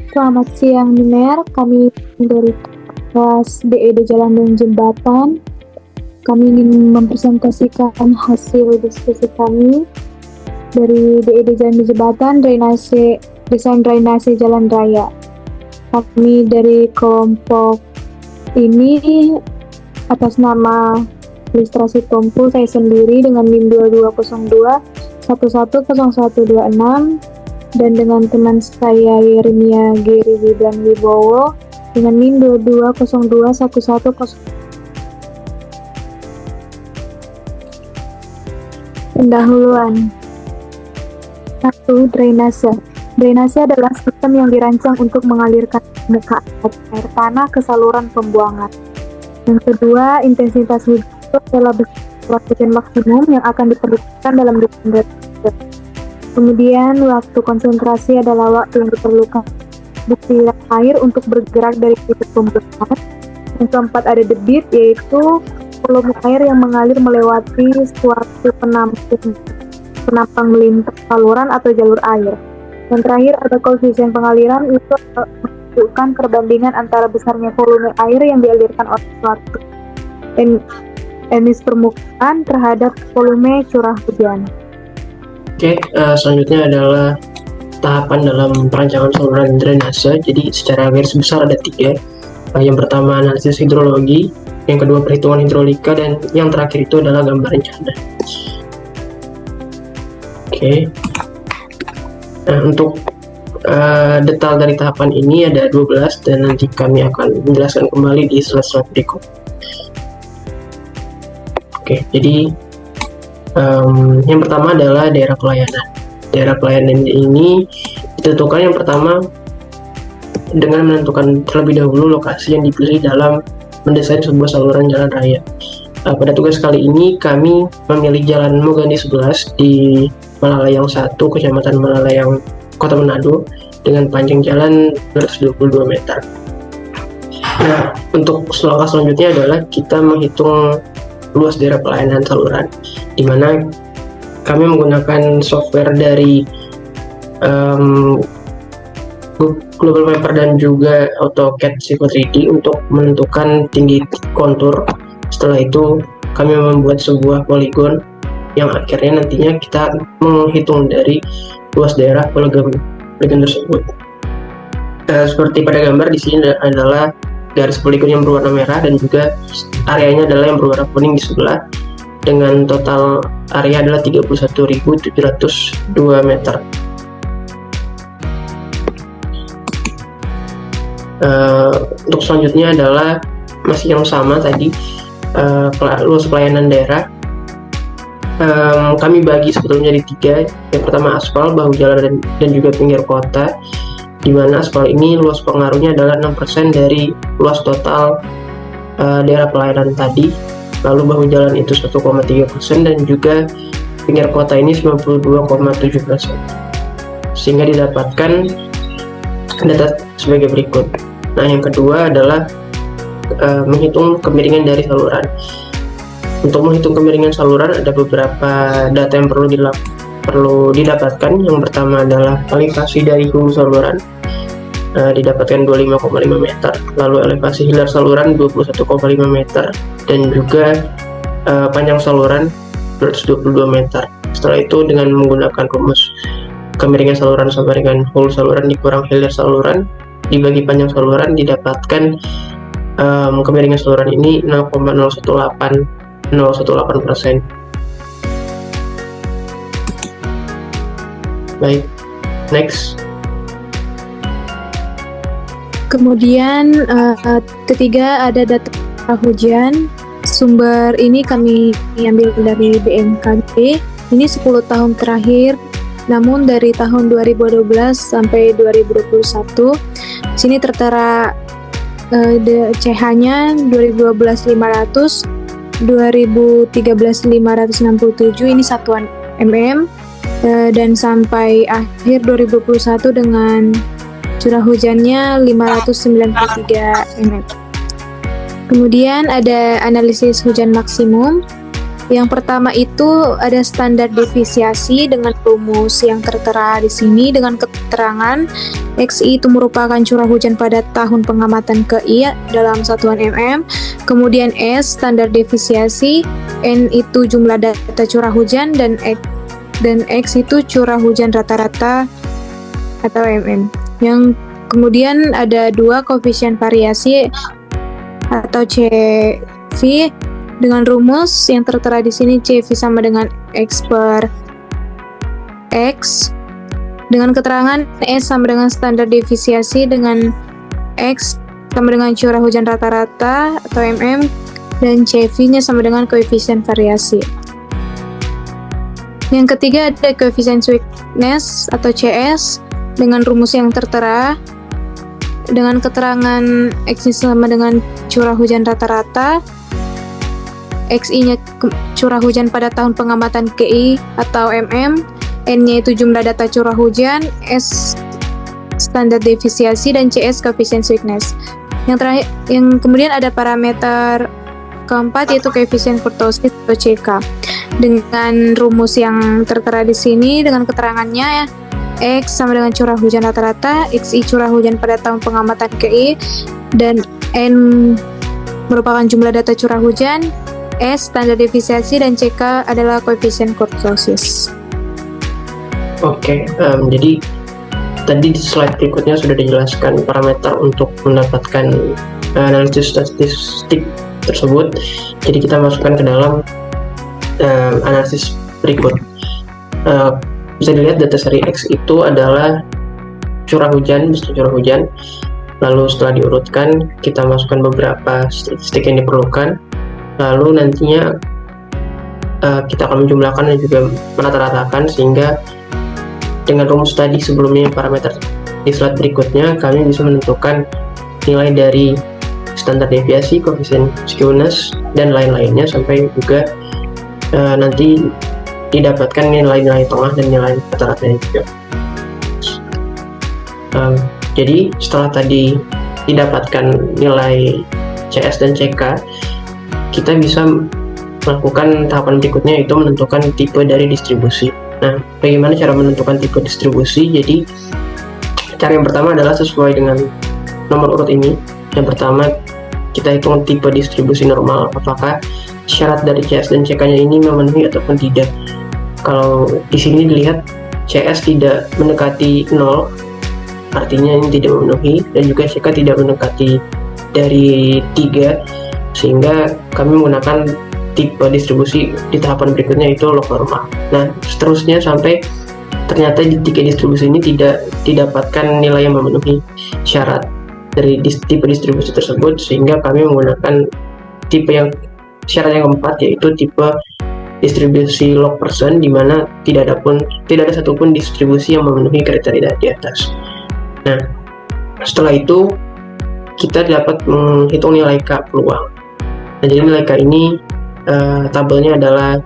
Selamat siang, Nimer. Kami dari kelas DED Jalan dan Jembatan. Kami ingin mempresentasikan hasil diskusi kami dari DED Jalan dan Jembatan, desain drainase jalan raya. Kami dari kelompok ini atas nama Ilustrasi Tumpul, saya sendiri dengan NIM 2202 110126, dan dengan teman saya Yeremia Giri Wibran Wibowo dengan NIM 22021110. Pendahuluan. 1. Drainase. Drainase adalah sistem yang dirancang untuk mengalirkan muka air tanah ke saluran pembuangan. Yang kedua, intensitas hujan adalah besar hujan maksimum yang akan diperlukan dalam desain drainase. Kemudian, waktu konsentrasi adalah waktu yang diperlukan bukti air untuk bergerak dari titik pembuangan. Yang keempat, ada debit, yaitu volume air yang mengalir melewati suatu penampang melintas saluran atau jalur air. Yang terakhir, ada koefisien pengaliran, itu menunjukkan perbandingan antara besarnya volume air yang dialirkan oleh suatu emis permukaan terhadap volume curah hujan. Oke, selanjutnya adalah tahapan dalam perancangan saluran drainase. Jadi secara garis besar ada 3. Yang pertama analisis hidrologi, yang kedua perhitungan hidrolika, dan yang terakhir itu adalah gambar rencana. Oke. Nah, untuk detail dari tahapan ini ada 12, dan nanti kami akan menjelaskan kembali di slide-slide berikut. Oke, jadi yang pertama adalah daerah pelayanan. Daerah pelayanan ini ditentukan yang pertama dengan menentukan terlebih dahulu lokasi yang dipilih dalam mendesain sebuah saluran jalan raya. Pada tugas kali ini kami memilih Jalan Mogani 11 di Malalayang 1, Kecamatan Malalayang, Kota Manado, dengan panjang jalan 222 meter. Nah, untuk langkah selanjutnya adalah kita menghitung luas daerah pelayanan saluran, di mana kami menggunakan software dari Global Mapper dan juga AutoCAD Civil 3D untuk menentukan tinggi kontur. Setelah itu kami membuat sebuah poligon yang akhirnya nantinya kita menghitung dari luas daerah poligon tersebut. Seperti pada gambar di sini adalah garis poligon yang berwarna merah, dan juga areanya adalah yang berwarna kuning di sebelah, dengan total area adalah 31.702 meter. Untuk selanjutnya adalah masih yang sama tadi, luas pelayanan daerah. Kami bagi sebetulnya di 3. Yang pertama aspal, bahu jalan, dan juga pinggir kota, di mana aspal ini luas pengaruhnya adalah 6% dari luas total daerah pelayanan tadi. Lalu bahu jalan itu 1,3%, dan juga pinggir kota ini 92,7%. Sehingga didapatkan data sebagai berikut. Nah, yang kedua adalah menghitung kemiringan dari saluran. Untuk menghitung kemiringan saluran ada beberapa data yang perlu didapatkan. Yang pertama adalah elevasi dari hulu saluran, didapatkan 25,5 meter, lalu elevasi hilir saluran 21,5 meter, dan juga panjang saluran 222 meter. Setelah itu dengan menggunakan rumus kemiringan saluran sama dengan hulu saluran dikurang hilir saluran dibagi panjang saluran, didapatkan kemiringan saluran ini 0,018%. Baik, next. Kemudian ketiga ada data hujan. Sumber ini kami ambil dari BMKG. Ini 10 tahun terakhir, namun dari tahun 2012 sampai 2021. Sini tertera CH-nya 2012 500, 2013 567, ini satuan mm, dan sampai akhir 2021 dengan curah hujannya 593 mm. Kemudian ada analisis hujan maksimum. Yang pertama itu ada standar defisiasi dengan rumus yang tertera di sini dengan keterangan XI itu merupakan curah hujan pada tahun pengamatan KI dalam satuan mm. Kemudian S standar defisiasi, N itu jumlah data curah hujan, dan X itu curah hujan rata-rata atau mm. Yang kemudian ada dua koefisien variasi atau CV dengan rumus yang tertera di sini. CV sama dengan X per X dengan keterangan S sama dengan standar defisiasi dengan X sama dengan curah hujan rata-rata atau mm, dan CV-nya sama dengan koefisien variasi. Yang ketiga ada koefisien sweetness atau CS dengan rumus yang tertera dengan keterangan X sama dengan curah hujan rata-rata, XI-nya curah hujan pada tahun pengamatan KI atau mm, N-nya itu jumlah data curah hujan, S standar defisiasi, dan CS koefisien sweetness. Yang terakhir, yang kemudian ada parameter keempat yaitu koefisien kurtosis atau CK dengan rumus yang tertera di sini dengan keterangannya X sama dengan curah hujan rata-rata, XI curah hujan pada tahun pengamatan KI, dan N merupakan jumlah data curah hujan, S standar defisiasi, dan CK adalah koefisien kurtosis. Oke, jadi tadi di slide berikutnya sudah dijelaskan parameter untuk mendapatkan analisis statistik tersebut. Jadi kita masukkan ke dalam analisis berikut. Bisa dilihat data seri X itu adalah curah hujan, curah hujan. Lalu setelah diurutkan, kita masukkan beberapa statistik yang diperlukan. Lalu nantinya kita akan menjumlahkan dan juga merata-ratakan, sehingga dengan rumus tadi sebelumnya parameter di slide berikutnya kami bisa menentukan nilai dari standar deviasi, koefisien skewness, dan lain-lainnya, sampai juga nanti didapatkan nilai-nilai tengah dan nilai rata-ratanya juga. Jadi setelah tadi didapatkan nilai CS dan CK, kita bisa melakukan tahapan berikutnya, yaitu menentukan tipe dari distribusi. Nah, bagaimana cara menentukan tipe distribusi? Jadi cara yang pertama adalah sesuai dengan nomor urut ini. Yang pertama, kita hitung tipe distribusi normal, apakah syarat dari CS dan CK-nya ini memenuhi ataupun tidak. Kalau di sini dilihat CS tidak mendekati 0, artinya ini tidak memenuhi, dan juga CK tidak mendekati dari 3, sehingga kami menggunakan tipe distribusi di tahapan berikutnya, yaitu log normal. Nah, seterusnya sampai ternyata di 3 distribusi ini tidak didapatkan nilai yang memenuhi syarat dari tipe distribusi tersebut, sehingga kami menggunakan tipe yang syarat yang keempat, yaitu tipe distribusi log persen, di mana tidak ada satupun distribusi yang memenuhi kriteria di atas. Nah, setelah itu kita dapat menghitung nilai K peluang. Nah, jadi nilai K ini tabelnya adalah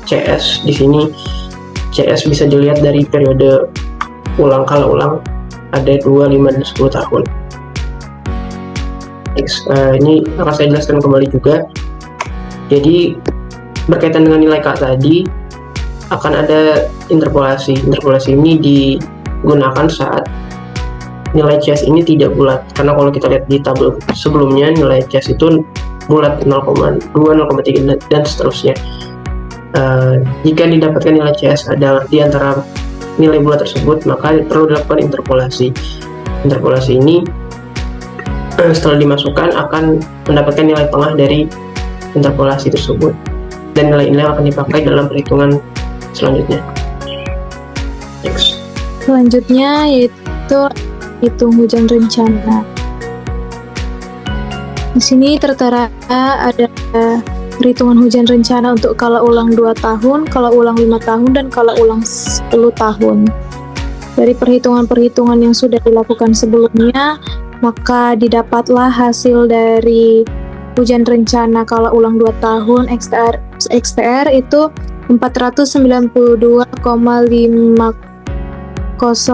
CS. Di sini CS bisa dilihat dari periode ulang kala ulang, ada 2, 5, dan 10 tahun. Ini akan saya jelaskan kembali juga. Jadi berkaitan dengan nilai K tadi, akan ada interpolasi. Interpolasi ini digunakan saat nilai CS ini tidak bulat, karena kalau kita lihat di tabel sebelumnya, nilai CS itu bulat 0,2, 0,3, dan seterusnya. Jika didapatkan nilai CS ada di antara nilai bulat tersebut, maka perlu dilakukan interpolasi. Interpolasi ini setelah dimasukkan akan mendapatkan nilai tengah dari interpolasi tersebut, dan nilai ini akan dipakai dalam perhitungan selanjutnya. Next. Selanjutnya yaitu hitung hujan rencana. Di sini tertera ada perhitungan hujan rencana untuk kala ulang 2 tahun, kala ulang 5 tahun, dan kala ulang 10 tahun. Dari perhitungan-perhitungan yang sudah dilakukan sebelumnya, maka didapatlah hasil dari hujan rencana kala ulang 2 tahun XTR itu 492,50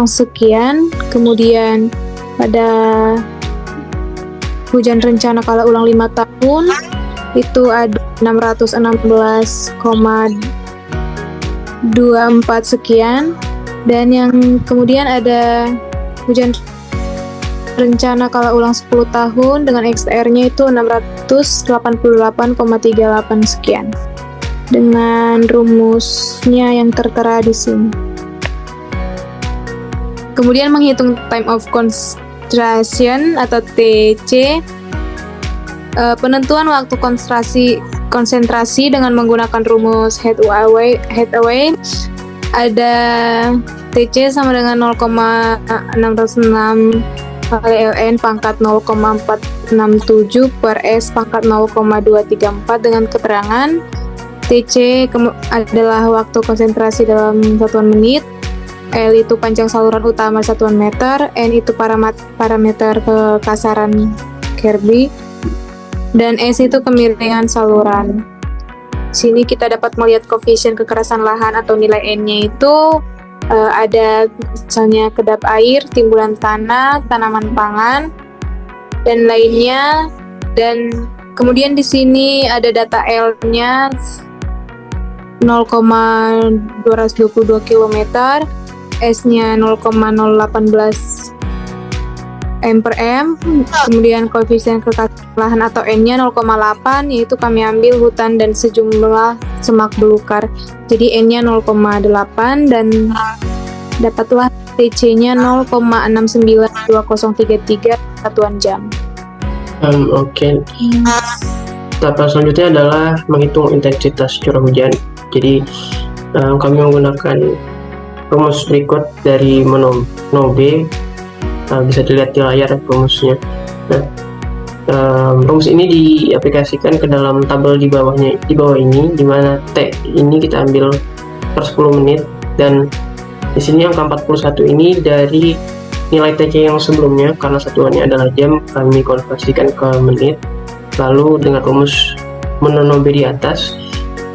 sekian. Kemudian pada hujan rencana kala ulang 5 tahun itu ada 616,24 sekian. Dan yang kemudian ada hujan rencana kala ulang 10 tahun dengan XR-nya itu 688,38 sekian. Dengan rumusnya yang tertera di sini. Kemudian menghitung time of concentration atau TC. Penentuan waktu konsentrasi dengan menggunakan rumus head away ada TC sama dengan 0,606 kali ln pangkat 0,467 per S pangkat 0,234 dengan keterangan TC adalah waktu konsentrasi dalam satuan menit, L itu panjang saluran utama satuan meter, N itu parameter kekasaran Kirby, dan S itu kemiringan saluran. Sini kita dapat melihat koefisien kekerasan lahan atau nilai N-nya itu ada misalnya kedap air, timbulan tanah, tanaman pangan, dan lainnya. Dan kemudian di sini ada data L-nya 0,222 km, S-nya 0,018 m/m, kemudian koefisien kekerasan lahan atau N-nya 0,8, yaitu kami ambil hutan dan sejumlah semak belukar. Jadi N-nya 0,8 dan dapatlah TC-nya 0,692033 satuan jam. Oke. Tahapan selanjutnya adalah menghitung intensitas curah hujan. Jadi kami menggunakan rumus berikut dari Monobe. Bisa dilihat di layar rumusnya. Nah, rumus ini diaplikasikan ke dalam tabel di bawah ini, di mana T ini kita ambil per 10 menit, dan di sini angka 41 ini dari nilai TC yang sebelumnya, karena satuannya adalah jam, kami konversikan ke menit. Lalu dengan rumus Monobe di atas,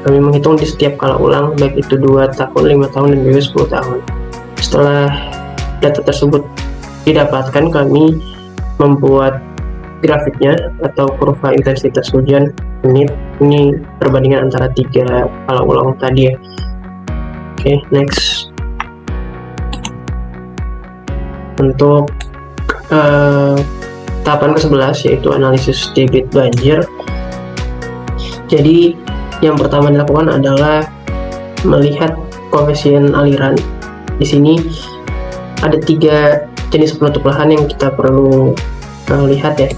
kami menghitung di setiap kala ulang, baik itu 2 tahun, 5 tahun, dan juga 10 tahun. Setelah data tersebut didapatkan, kami membuat grafiknya atau kurva intensitas hujan menit. Ini perbandingan antara 3 kala ulang tadi ya. Oke, next. Untuk tahapan ke-11 yaitu analisis debit banjir. Jadi yang pertama dilakukan adalah melihat koefisien aliran. Di sini ada 3 jenis penutup lahan yang kita perlu lihat ya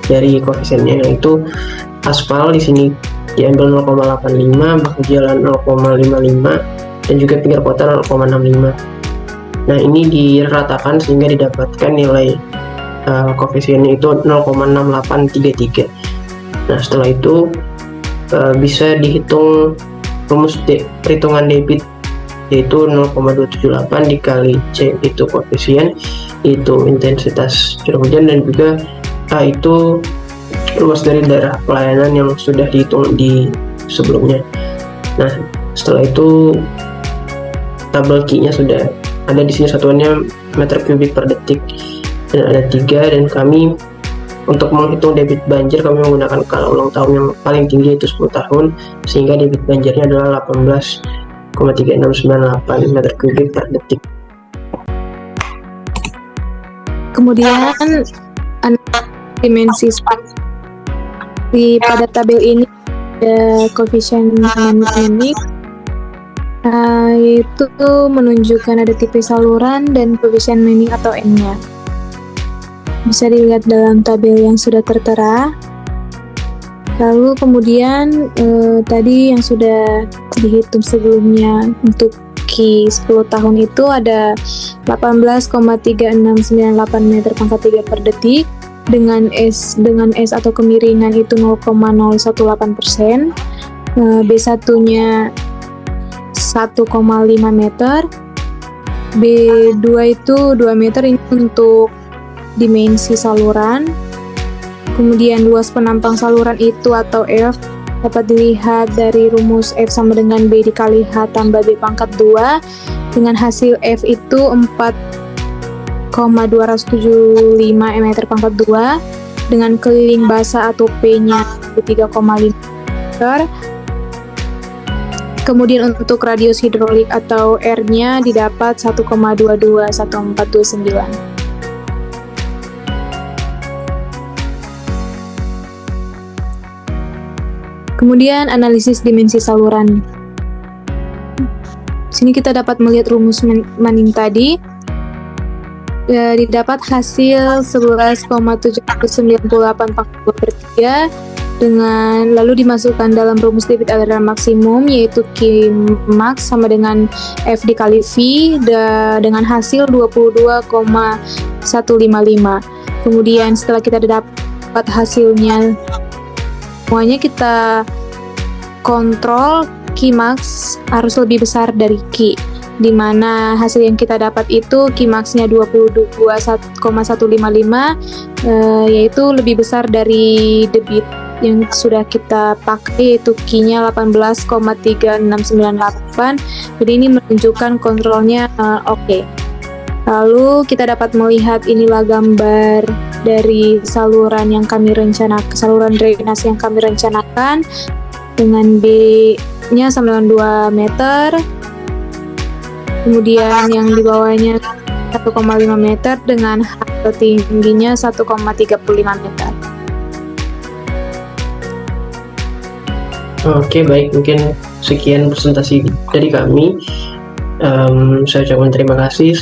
dari koefisiennya, yaitu aspal di sini diambil 0,85, bahu jalan 0,55, dan juga pinggir kota 0,65. Nah, ini diratakan sehingga didapatkan nilai koefisiennya itu 0,6833. Nah, setelah itu bisa dihitung rumus perhitungan debit, yaitu 0,278 dikali C itu koefisien, itu intensitas curah hujan, dan juga A itu luas dari daerah pelayanan yang sudah dihitung di sebelumnya. Nah, setelah itu tabel Q-nya sudah ada di sini, satuannya meter kubik per detik, dan ada 3. Dan kami untuk menghitung debit banjir, kami menggunakan kala ulang tahun yang paling tinggi, yaitu 10 tahun, sehingga debit banjirnya adalah 18,3698 meter kubik per detik. Kemudian dimensi pada tabel ini ada koefisien dinamis, yaitu menunjukkan ada tipe saluran dan koefisien Manning atau N-nya. Bisa dilihat dalam tabel yang sudah tertera. Lalu kemudian tadi yang sudah dihitung sebelumnya untuk Q 10 tahun itu ada 18,3698 meter pangkat 3 per detik, dengan S atau kemiringan itu 0,018%, B1-nya 1,5 meter, B2 itu 2 meter, ini untuk dimensi saluran. Kemudian luas penampang saluran itu atau F dapat dilihat dari rumus F sama dengan B dikali H tambah B pangkat 2, dengan hasil F itu 4,275 meter pangkat 2, dengan keliling basah atau P-nya 3,5 meter. Kemudian untuk radius hidrolik atau R-nya didapat 1,221429. Kemudian analisis dimensi saluran. Di sini kita dapat melihat rumus Manning tadi. Didapat hasil 11,798/3 dengan lalu dimasukkan dalam rumus debit aliran maksimum, yaitu Qmax sama dengan F dikali V dengan hasil 22,155. Kemudian setelah kita dapat hasilnya semuanya, kita kontrol Qmax harus lebih besar dari Q, di mana hasil yang kita dapat itu Qmax-nya 22,155, yaitu lebih besar dari debit yang sudah kita pakai, yaitu Q-nya 18,3698. Jadi ini menunjukkan kontrolnya oke. Lalu kita dapat melihat inilah gambar dari saluran drainase yang kami rencanakan dengan B-nya sama dengan 2 meter. Kemudian yang di bawahnya 1,5 meter dengan hasil tingginya 1,35 meter. Oke, baik, mungkin sekian presentasi dari kami. Saya ucapkan terima kasih.